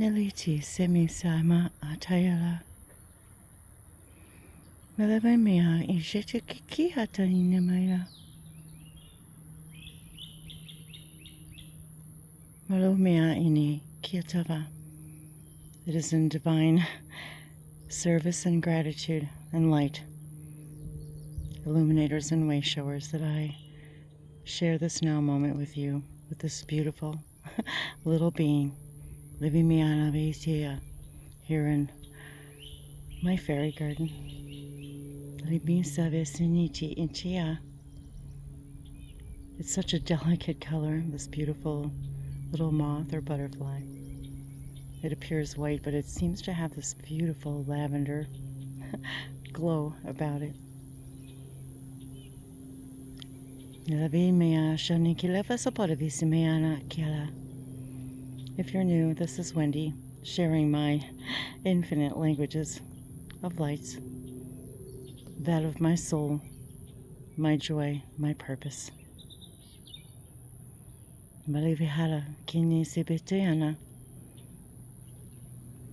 Neliti semi sama atayala. Meleve mea injete kiki hata inemaya. Malo mea ini kiatava. It is in divine service and gratitude and light, illuminators and way showers, that I share this now moment with you, with this beautiful little being, living me on Avesia, here in my fairy garden. It's such a delicate color, this beautiful little moth or butterfly. It appears white, but it seems to have this beautiful lavender glow about it. If you're new, this is Wendy, sharing my infinite languages of lights, that of my soul, my joy, my purpose.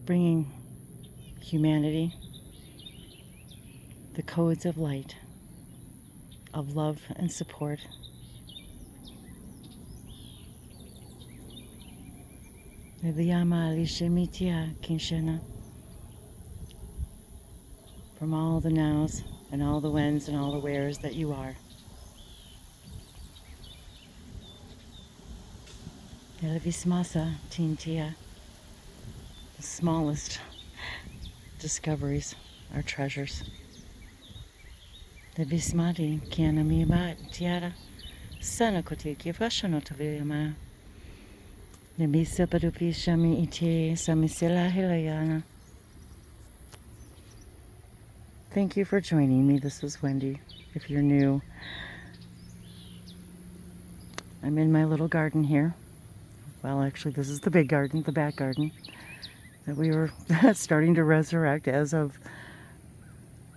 Bringing humanity the codes of light, of love and support. From all the nows and all the whens and all the wheres that you are. Elevismasa tintia. The smallest discoveries are treasures. The Vismati Kianamiba Tiara Sanakoti Kivashanotovima. The Bisa Padupi Shami Ite Samisela Hilayana. Thank you for joining me. This is Wendy. If you're new, I'm in my little garden here. Well, actually, this is the big garden, the back garden, that we were starting to resurrect as of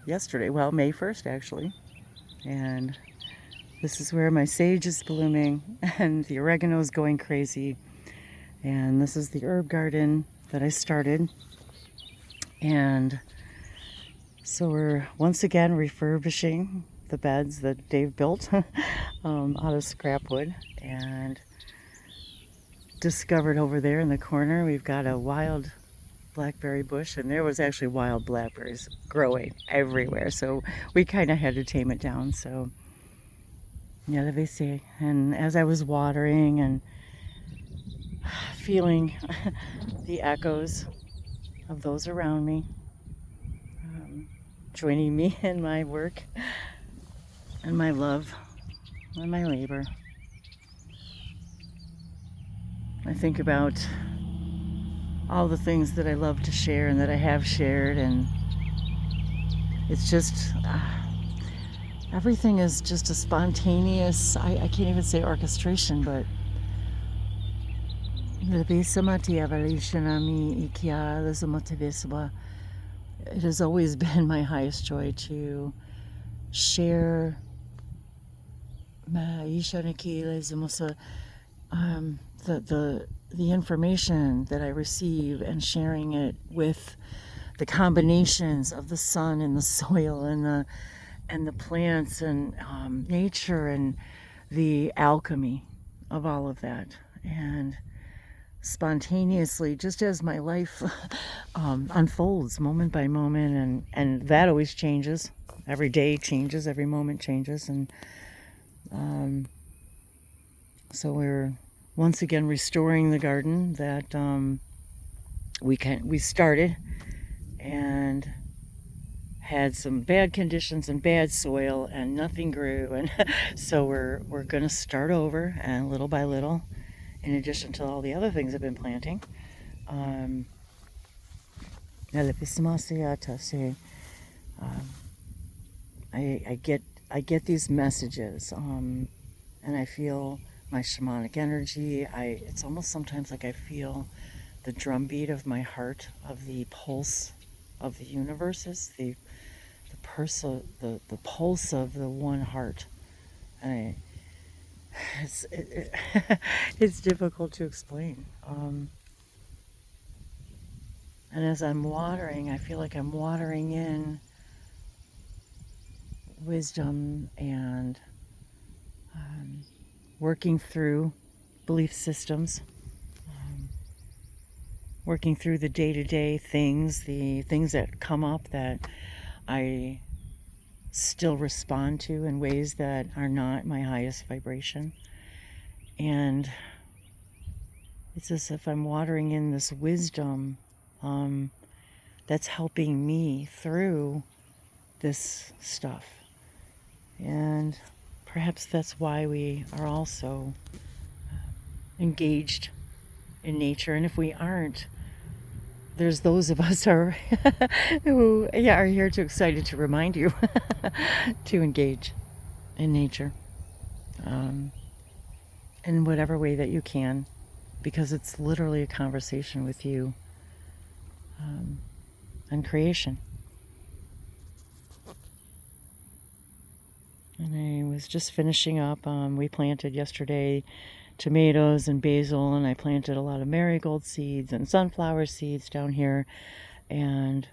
yesterday. Well, May 1st, actually. And this is where my sage is blooming and the oregano is going crazy. And this is the herb garden that I started. And so we're once again refurbishing the beds that Dave built out of scrap wood, and discovered over there in the corner we've got a wild blackberry bush, and there was actually wild blackberries growing everywhere, so we kind of had to tame it down. So yeah, they say. And as I was watering and feeling the echoes of those around me, joining me in my work and my love and my labor, I think about all the things that I love to share and that I have shared, and it's just everything is just a spontaneous, I can't even say orchestration, but it has always been my highest joy to share the information that I receive, and sharing it with the combinations of the sun and the soil and the plants and nature and the alchemy of all of that. And spontaneously, just as my life unfolds moment by moment, and that always changes. Every day changes, every moment changes, and so we're once again restoring the garden that we started and had some bad conditions and bad soil and nothing grew, and so we're going to start over, and little by little, in addition to all the other things I've been planting. I get these messages, and I feel my shamanic energy. It's almost sometimes like I feel the drumbeat of my heart, of the pulse of the universes, the pulse of the one heart. And it's difficult to explain. And as I'm watering, I feel like I'm watering in wisdom and working through belief systems, working through the day-to-day things, the things that come up that I still respond to in ways that are not my highest vibration. And it's as if I'm watering in this wisdom that's helping me through this stuff. And perhaps that's why we are all so engaged in nature. And if we aren't, there's those of us are who are here to excited to remind you to engage in nature in whatever way that you can, because it's literally a conversation with you and creation. And I was just finishing up. We planted yesterday tomatoes and basil, and I planted a lot of marigold seeds and sunflower seeds down here, and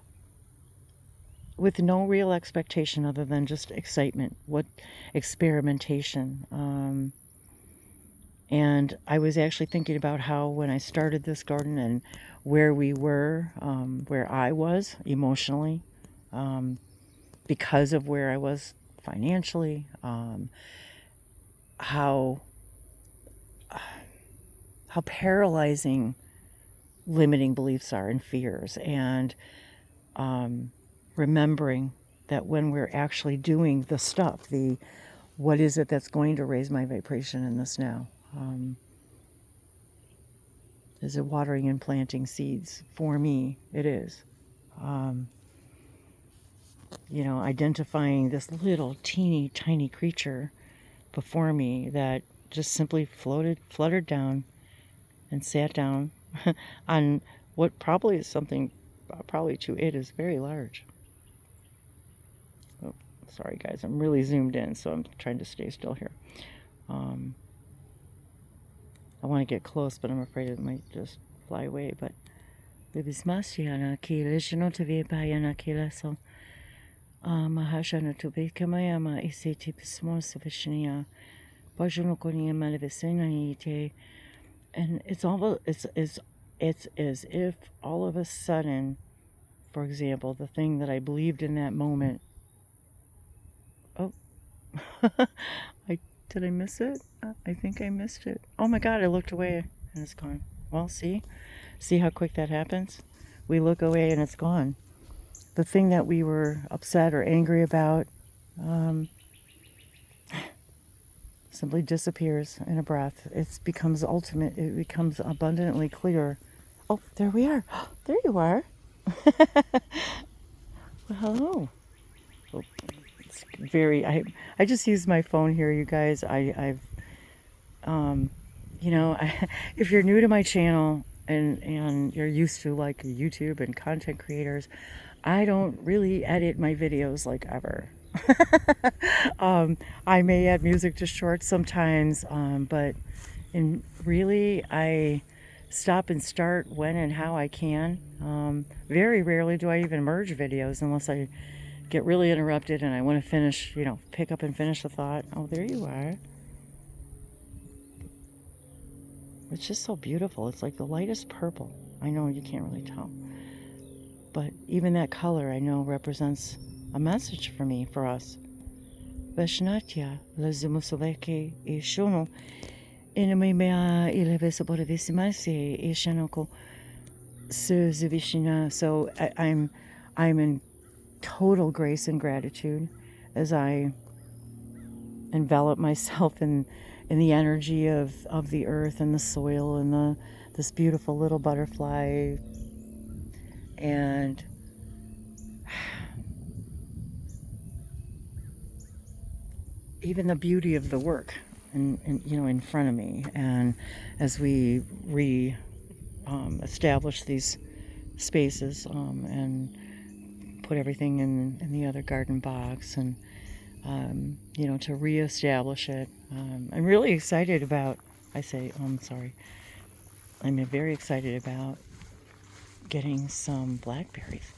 with no real expectation other than just excitement, experimentation. And I was actually thinking about how when I started this garden and where we were, where I was emotionally, because of where I was financially, how paralyzing limiting beliefs are and fears, and remembering that when we're actually doing the stuff, what is it that's going to raise my vibration in this now? Is it watering and planting seeds? For me, it is. Identifying this little teeny tiny creature before me that just simply fluttered down and sat down on what probably is something, probably to it is very large. Oh, sorry guys, I'm really zoomed in, so I'm trying to stay still here. I want to get close, but I'm afraid it might just fly away. But Bibismasiana Kilishino to be Bayana Kilaso Mahashana to be Kamayama Iseti Pismo Savishnia Bajunokonia Malevisenite. And it's as if all of a sudden, for example, the thing that I believed in that moment. Oh, did I miss it? I think I missed it. Oh my God, I looked away and it's gone. Well, see how quick that happens? We look away and it's gone. The thing that we were upset or angry about simply disappears in a breath. It becomes abundantly clear. Oh, there we are. There you are. Well, hello. Oh, it's very, I just use my phone here, you guys. If you're new to my channel and you're used to like YouTube and content creators, I don't really edit my videos like ever. I may add music to shorts sometimes, but I stop and start when and how I can. Very rarely do I even merge videos unless I get really interrupted and I want to finish, pick up and finish the thought. Oh, there you are. It's just so beautiful. It's like the lightest purple. I know you can't really tell, but even that color I know represents a message for me, for us. Veshnatya lazimusoveke ishono inamimea ilevesabodavisimasie ishanoko suzivishina. So I'm in total grace and gratitude as I envelop myself in the energy of the earth and the soil and this beautiful little butterfly, and even the beauty of the work in front of me. And as we establish these spaces and put everything in the other garden box, and to reestablish it, I'm really excited about. I'm very excited about getting some blackberries.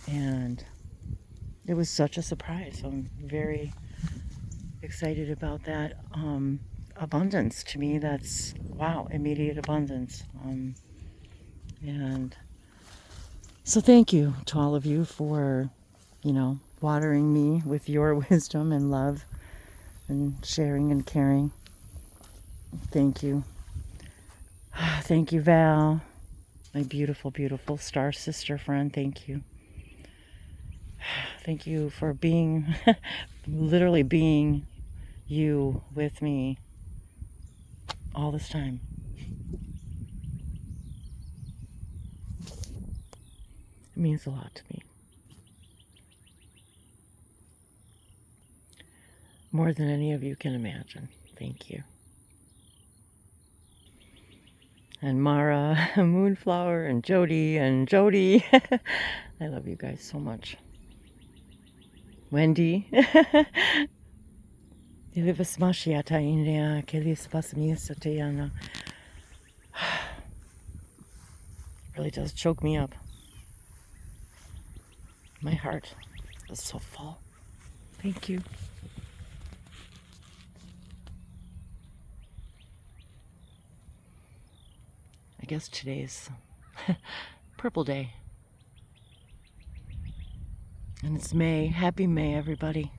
And it was such a surprise. So I'm very excited about that. Abundance to me, that's wow, immediate abundance. And so thank you to all of you for, watering me with your wisdom and love and sharing and caring. Thank you. Thank you, Val, my beautiful, beautiful star sister friend. Thank you. Thank you for being, literally being you with me all this time. It means a lot to me. More than any of you can imagine. Thank you. And Mara, Moonflower, and Jody, I love you guys so much. Wendy. Really does choke me up. My heart is so full. Thank you. I guess today's Purple Day. And it's May. Happy May, everybody.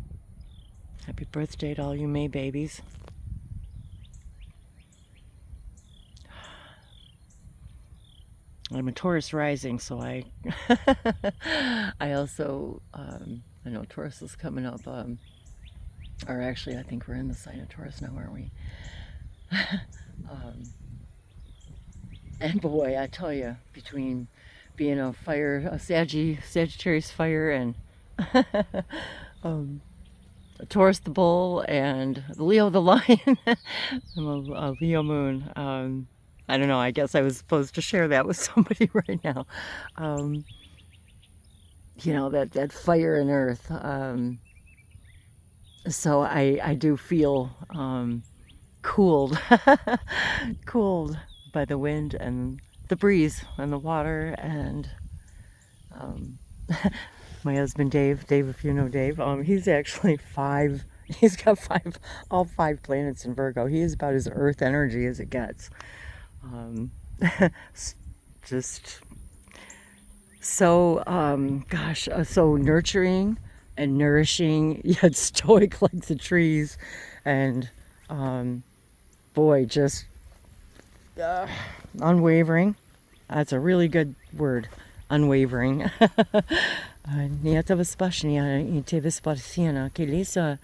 Happy birthday to all you May babies. I'm a Taurus rising, so I also, I know Taurus is coming up, or actually I think we're in the sign of Taurus now, aren't we? And boy, I tell you, between being a Sagittarius fire, and Taurus the bull, and Leo the lion, I'm a Leo moon. I don't know, I guess I was supposed to share that with somebody right now. That fire and earth. So I do feel cooled, cooled by the wind and the breeze and the water. And my husband Dave, if you know Dave, he's actually he's got all five planets in Virgo. He is about as earth energy as it gets. Just so, so nurturing and nourishing, yet stoic like the trees. And boy, just unwavering. That's a really good word, unwavering. Niata Vespashnia, Inte Vespasiana, Kelisa,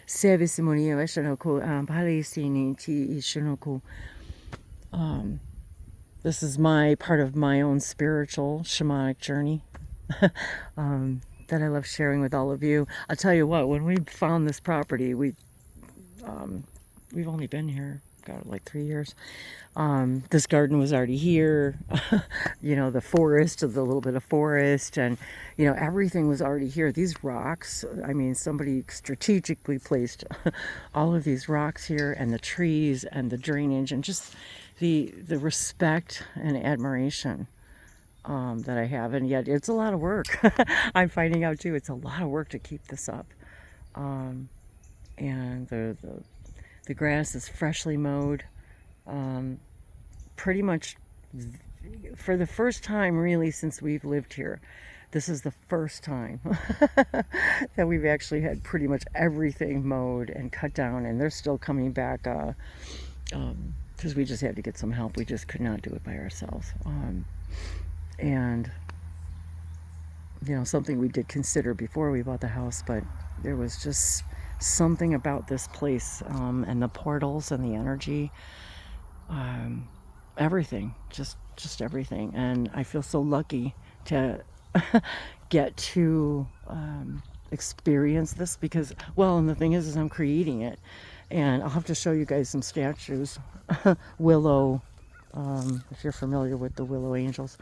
Sevisimunia, Veshanoku, Palisini, Ti Ishinoku. This is my part of my own spiritual shamanic journey that I love sharing with all of you. I'll tell you what, when we found this property, we've only been here, like 3 years. This garden was already here, the forest, the little bit of forest, and, everything was already here. These rocks, I mean, somebody strategically placed all of these rocks here, and the trees, and the drainage, and just the respect and admiration that I have. And yet it's a lot of work. I'm finding out too, it's a lot of work to keep this up. And the grass is freshly mowed. Pretty much for the first time really since we've lived here. This is the first time that we've actually had pretty much everything mowed and cut down, and they're still coming back because we just had to get some help. We just could not do it by ourselves. And something we did consider before we bought the house, but there was just something about this place, and the portals and the energy, everything, just everything. And I feel so lucky to get to experience this because, and the thing is I'm creating it, and I'll have to show you guys some statues. Willow, if you're familiar with the willow angels,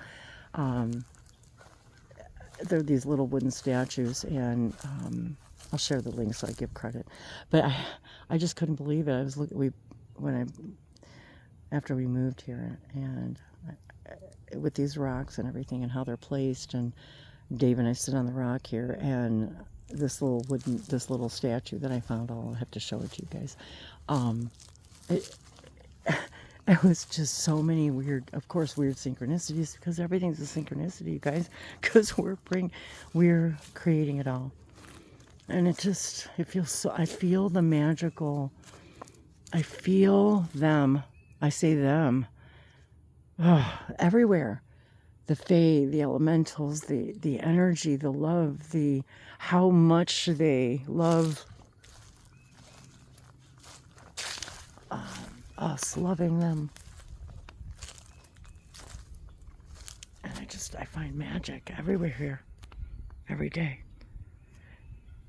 they're these little wooden statues, and I'll share the link so I give credit. But I just couldn't believe it. I was looking, after we moved here, and with these rocks and everything and how they're placed. And Dave and I sit on the rock here, and this little statue that I found, I'll have to show it to you guys. It, it was just so many weird synchronicities, because everything's a synchronicity, you guys, because we're creating it all. And it feels so, I feel the magical, I feel them, I say them, everywhere. The fae, the elementals, the energy, the love, how much they love us, loving them. And I find magic everywhere here, every day.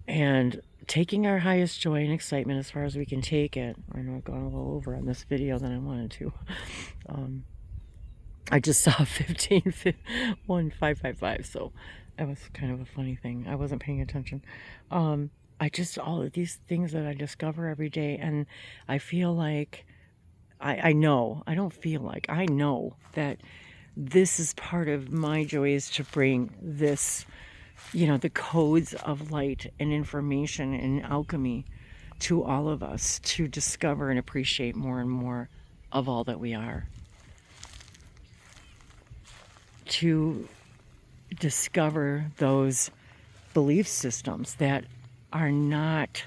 And taking our highest joy and excitement as far as we can take it. I know I've gone a little over on this video than I wanted to. I just saw 151555, so that was kind of a funny thing. I wasn't paying attention. All of these things that I discover every day, and I feel like I know that this is part of my joy, is to bring this, the codes of light and information and alchemy to all of us, to discover and appreciate more and more of all that we are. To discover those belief systems that are not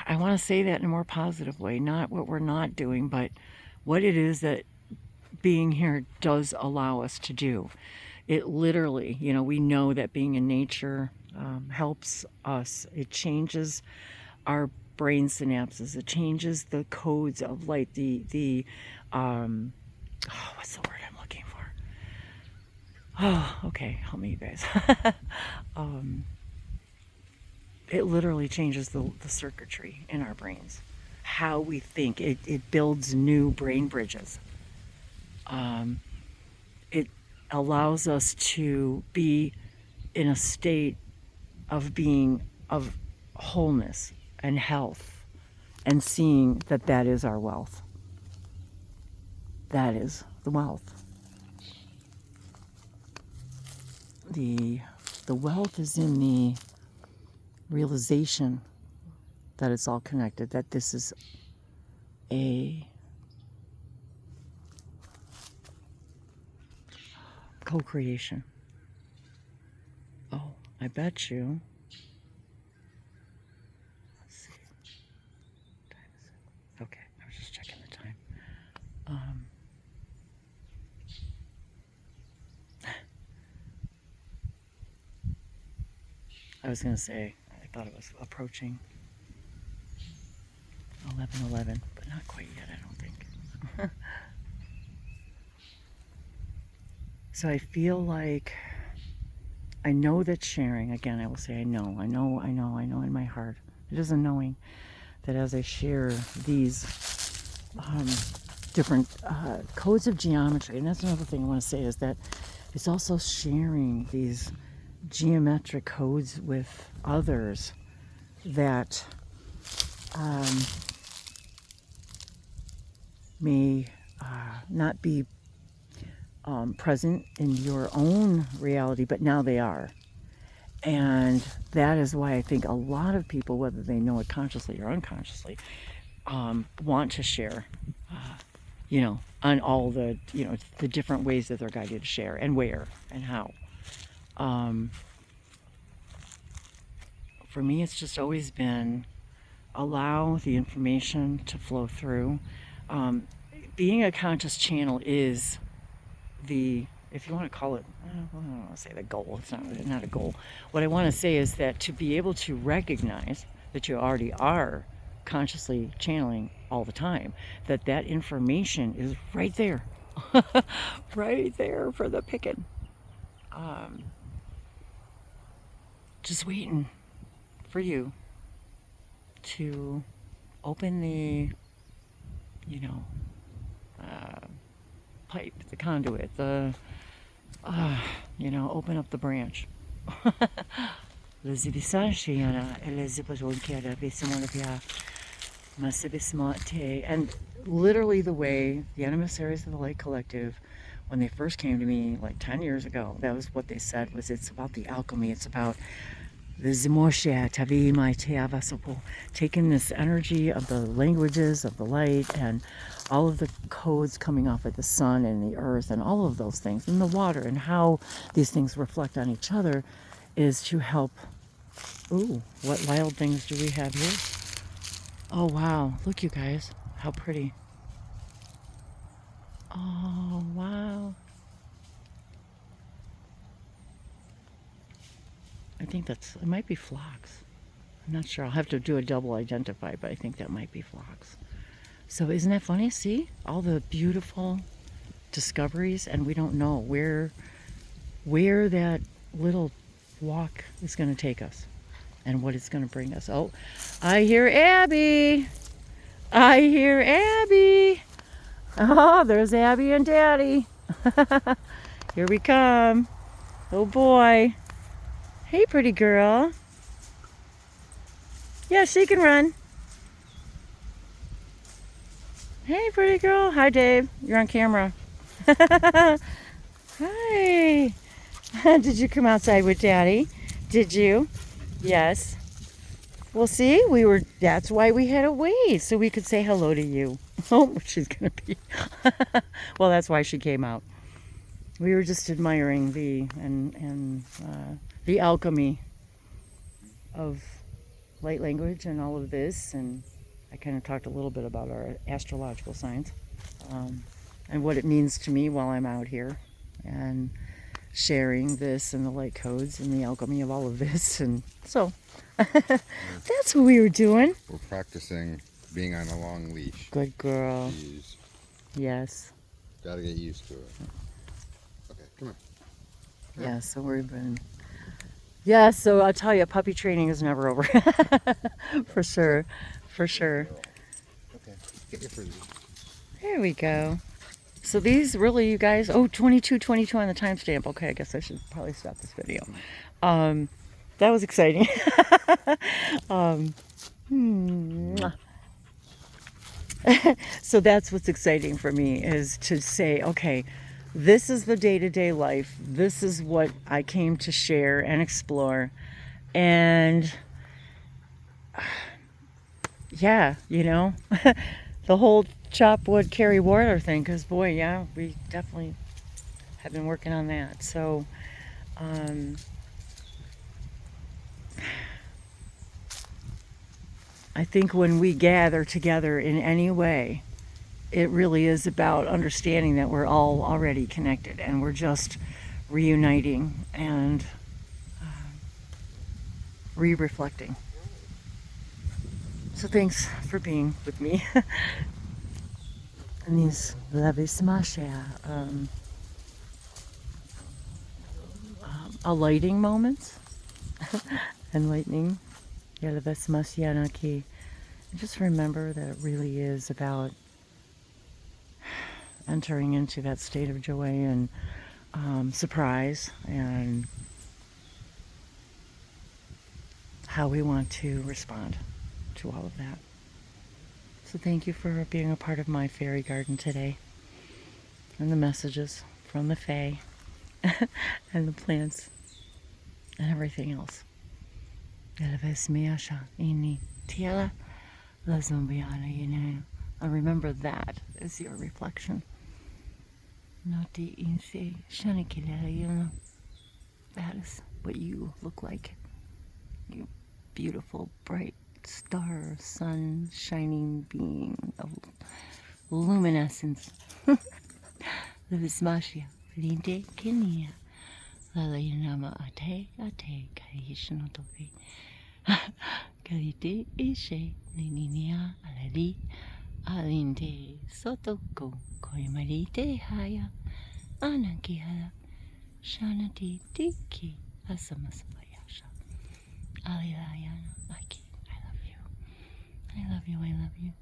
I want to say that in a more positive way, not what we're not doing, but what it is that being here does allow us to do. It literally, we know that being in nature helps us. It changes our brain synapses. It changes the codes of light. What's the word I'm looking for? Oh, okay, help me, you guys. It literally changes the circuitry in our brains, how we think. It builds new brain bridges. It allows us to be in a state of wholeness and health, and seeing that is our wealth. That is the wealth. The wealth is in the realization that it's all connected, that this is a co-creation. Oh, I bet you. Let's see. What time is it? Okay, I was just checking the time. I was gonna say, I thought it was approaching 11:11, but not quite yet, I don't think. So I feel like I know that sharing, again, I will say I know in my heart. It is a knowing that as I share these different codes of geometry, and that's another thing I want to say, is that it's also sharing these geometric codes with others that may not be present in your own reality, but now they are. And that is why I think a lot of people, whether they know it consciously or unconsciously, want to share, on all the, the different ways that they're guided to share, and where and how. For me, it's just always been allow the information to flow through. Being a conscious channel is if you want to call it, I don't want to say the goal, it's not a goal. What I want to say is that to be able to recognize that you already are consciously channeling all the time, that information is right there, right there for the picking. Just waiting for you to open the, pipe, the conduit, open up the branch. Masibismate. And literally the way the emissaries of the Light Collective, when they first came to me like 10 years ago, that was what they said, was it's about the alchemy. It's about the Zimosha Tavi Mai Teavasopo, taking this energy of the languages of the light and all of the codes coming off of the sun and the earth and all of those things, and the water, and how these things reflect on each other, is to help. Ooh, what wild things do we have here? Oh wow, look you guys, how pretty. Oh wow. I think it might be phlox. I'm not sure, I'll have to do a double identify, but I think that might be phlox. So isn't that funny? See, all the beautiful discoveries, and we don't know where that little walk is going to take us and what it's going to bring us. Oh, I hear Abby. I hear Abby. Oh, there's Abby and Daddy. Here we come. Oh boy. Hey, pretty girl. Yeah, she can run. Hey, pretty girl. Hi, Dave. You're on camera. Hi. Did you come outside with Daddy? Did you? Yes. Well, see, that's why we had to wait, so we could say hello to you. Oh, she's gonna be. Well, that's why she came out. We were just admiring the alchemy of light language and all of this, and I kind of talked a little bit about our astrological signs, and what it means to me while I'm out here, and sharing this and the light codes and the alchemy of all of this. And so that's what we were doing. We're practicing being on a long leash. Good girl. Jeez. Yes. Gotta get used to it. Okay, come on. Yeah, so we've been... Yeah, so I'll tell you, puppy training is never over. For sure. For sure. Okay, get your frisbee. There we go. So these really, you guys, 22:22 on the timestamp. Okay, I guess I should probably stop this video. That was exciting. So that's what's exciting for me, is to say, okay, this is the day-to-day life. This is what I came to share and explore. And yeah, the whole chop wood, carry water thing, because boy, yeah, we definitely have been working on that. So I think when we gather together in any way, it really is about understanding that we're all already connected, and we're just reuniting and re-reflecting. So thanks for being with me in these alighting moments, enlightening. Just remember that it really is about entering into that state of joy and surprise, and how we want to respond to all of that. So thank you for being a part of my fairy garden today, and the messages from the Fae and the plants and everything else. And remember, that is your reflection. That is what you look like. You beautiful, bright star, sun, shining being of luminescence. Livismasia, Linde Kenia, Lalayama Ate, Kaishinotofi, Karite Ishe, Ninia, Alali, Alinde, Sotoko, Koimarite Haya, Anakihala, Shanati Tiki, Asamasapayasha, Alilayana, Aki, I love you. I love you, I love you.